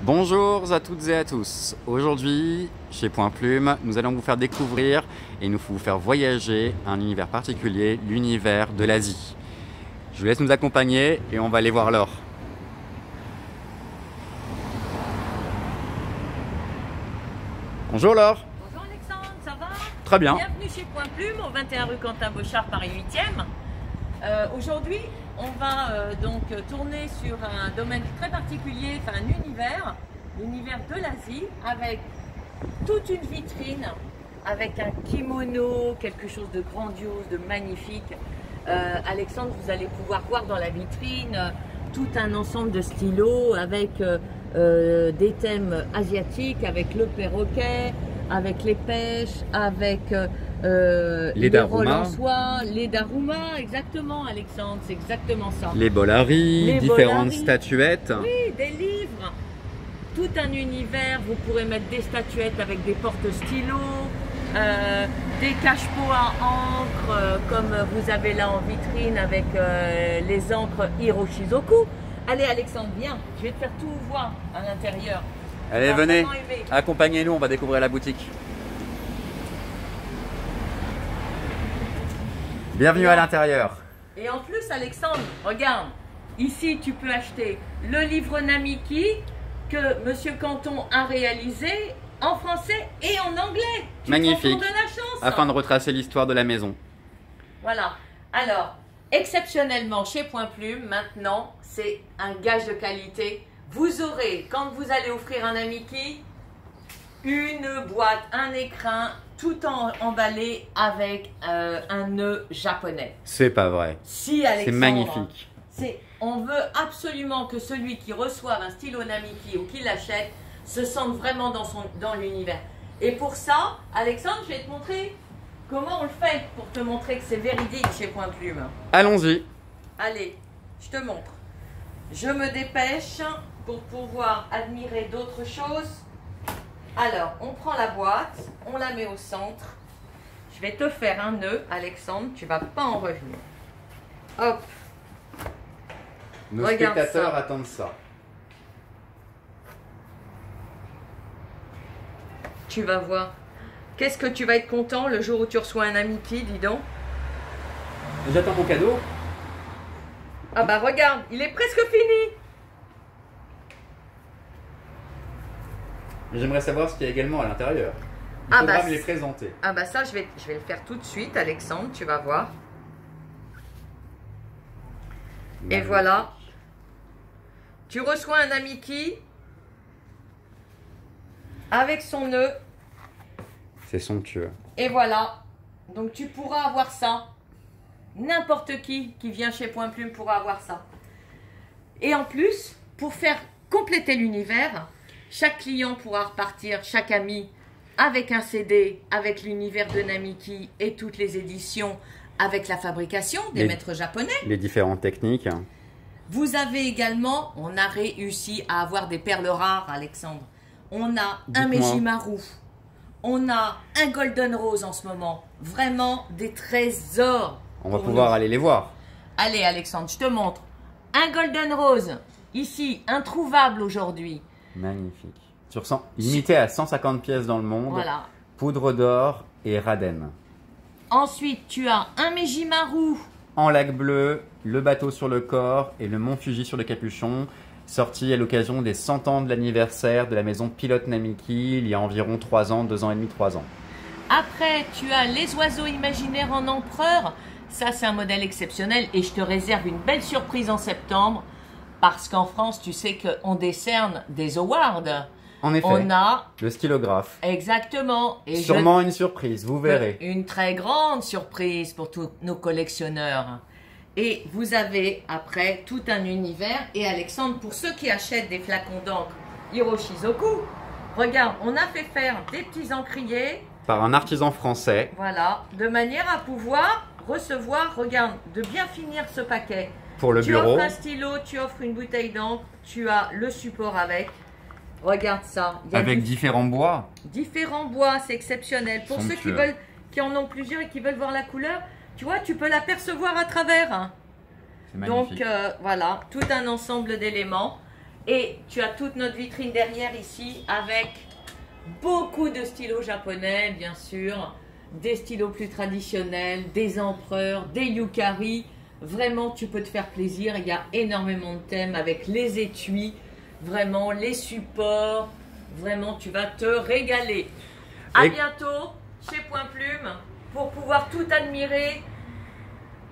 Bonjour à toutes et à tous. Aujourd'hui, chez Point Plume, nous allons vous faire découvrir et nous vous faire voyager un univers particulier, l'univers de l'Asie. Je vous laisse nous accompagner et on va aller voir l'or. Bonjour Laure. Bonjour Alexandre, ça va? Très bien. Bienvenue chez Point Plume, au 21 rue Quentin-Bochard, Paris 8e. Aujourd'hui, on va donc tourner sur un domaine très particulier, enfin un univers, l'univers de l'Asie, avec toute une vitrine, avec un kimono, quelque chose de grandiose, de magnifique. Alexandre, vous allez pouvoir voir dans la vitrine tout un ensemble de stylos avec des thèmes asiatiques, avec le perroquet, avec les pêches, avec les rôles en soie, les daruma, exactement Alexandre, c'est exactement ça. Les bolaris, différentes statuettes. Oui, des livres, tout un univers, vous pourrez mettre des statuettes avec des porte-stylos, des cache-pots à encre, comme vous avez là en vitrine avec les encres Hiroshizoku. Allez Alexandre, viens, je vais te faire tout voir à l'intérieur. Allez, venez, accompagnez-nous, on va découvrir la boutique. Bienvenue à l'intérieur. Et en plus Alexandre, regarde, ici tu peux acheter le livre Namiki que Monsieur Canton a réalisé en français et en anglais. Magnifique. De la chance. Afin de retracer l'histoire de la maison. Voilà. Alors, exceptionnellement chez Point Plume, maintenant, c'est un gage de qualité. Vous aurez, quand vous allez offrir un Namiki, une boîte, un écrin, tout emballé avec un nœud japonais. C'est pas vrai. Si, Alexandre. C'est magnifique. On veut absolument que celui qui reçoive un stylo Namiki ou qui l'achète se sente vraiment dans l'univers. Et pour ça, Alexandre, je vais te montrer comment on le fait pour te montrer que c'est véridique chez Point Plume. Allons-y. Allez, je te montre. Je me dépêche pour pouvoir admirer d'autres choses. Alors, on prend la boîte, on la met au centre. Je vais te faire un nœud, Alexandre, tu vas pas en revenir. Hop. Nos Regarde spectateurs ça. attendent ça. Tu vas voir. Qu'est-ce que tu vas être content le jour où tu reçois un Namiki, dis donc. J'attends mon cadeau. Ah bah regarde, il est presque fini. J'aimerais savoir ce qu'il y a également à l'intérieur. Il Ah faudra bah, me les présenter. Ah bah ça, je vais le faire tout de suite, Alexandre, tu vas voir. Et voilà. Tu reçois un Namiki avec son nœud. C'est somptueux. Et voilà. Donc tu pourras avoir ça. N'importe qui vient chez Point Plume pourra avoir ça. Et en plus, pour faire compléter l'univers, chaque client pourra repartir, chaque ami, avec un CD, avec l'univers de Namiki et toutes les éditions, avec la fabrication des maîtres japonais. Les différentes techniques. Vous avez également, on a réussi à avoir des perles rares, Alexandre. On a un Mejimaru. On a un Golden Rose en ce moment. Vraiment des trésors. On va pouvoir aller les voir. Allez Alexandre, je te montre. Un Golden Rose, ici, introuvable aujourd'hui. Magnifique. Limité à 150 pièces dans le monde. Voilà. Poudre d'or et Raden. Ensuite, tu as un Mejimaru. En lac bleu, le bateau sur le corps et le mont Fuji sur le capuchon. Sorti à l'occasion des 100 ans de l'anniversaire de la maison Pilote Namiki, il y a environ 3 ans, 2 ans et demi, 3 ans. Après, tu as les oiseaux imaginaires en empereur. Ça, c'est un modèle exceptionnel et je te réserve une belle surprise en septembre parce qu'en France, tu sais qu'on décerne des awards. En effet, on a le stylographe. Exactement. Et sûrement une surprise, vous verrez. Une très grande surprise pour tous nos collectionneurs. Et vous avez après tout un univers. Et Alexandre, pour ceux qui achètent des flacons d'encre Hiroshizoku, regarde, on a fait faire des petits encriers. Par un artisan français. Voilà, de manière à pouvoir recevoir, regarde, de bien finir ce paquet. Pour le bureau. Tu offres un stylo, tu offres une bouteille d'encre, tu as le support avec. Regarde ça. Avec différents bois. Différents bois, c'est exceptionnel. Pour ceux qui en ont plusieurs et qui veulent voir la couleur, tu vois, tu peux l'apercevoir à travers. C'est magnifique. Donc voilà, tout un ensemble d'éléments. Et tu as toute notre vitrine derrière ici avec beaucoup de stylos japonais, bien sûr, des stylos plus traditionnels, des empereurs, des yukari. Vraiment, tu peux te faire plaisir. Il y a énormément de thèmes avec les étuis, vraiment les supports. Vraiment, tu vas te régaler. À bientôt chez Point Plume pour pouvoir tout admirer.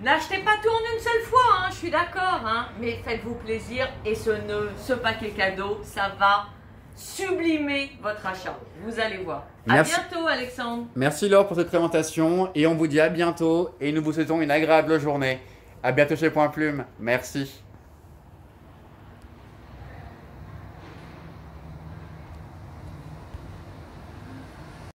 N'achetez pas tout en une seule fois, hein, je suis d'accord, hein, mais faites-vous plaisir et ce paquet cadeau, ça va sublimer votre achat. Vous allez voir. Merci. À bientôt, Alexandre. Merci Laure pour cette présentation et on vous dit à bientôt et nous vous souhaitons une agréable journée. À bientôt chez Point Plume. Merci.